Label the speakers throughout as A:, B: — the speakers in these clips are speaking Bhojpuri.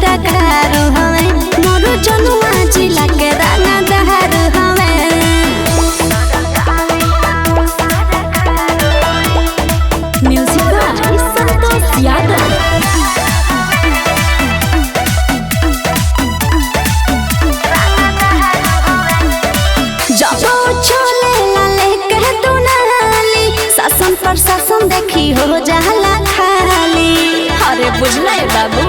A: सरकार हवे मोर जनुआ जिला के रंगदार हवे। Music by Santosh Yadav. शासन प्रशासन देखी हो जाला खाली। अरे बुझले बाबू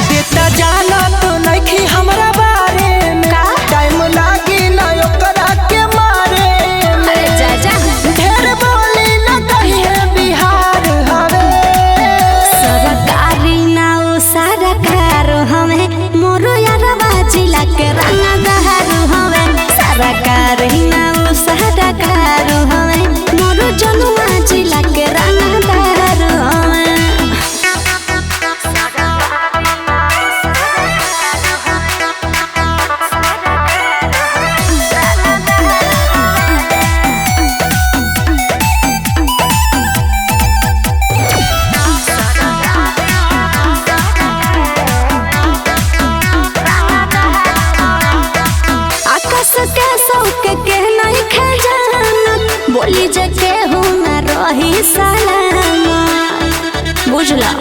B: बेटा जाना तो नहीं हमरा बारे में टाइम लागी ना ओकरा के मारे में।
A: अरे जा जा
B: ढेर बोली ना कहिए बिहार हवे
A: सरकारी ना ओ सरकार हवे मोर यारवा जिला के रंगदार हवे। सरकारी ना ओ सरकार हवे मोर जनुआ जिला के रंगदार हवे। आकाश के सौक के नहीं खजाना बोली जे के हो ना रही सलामा। बुझला।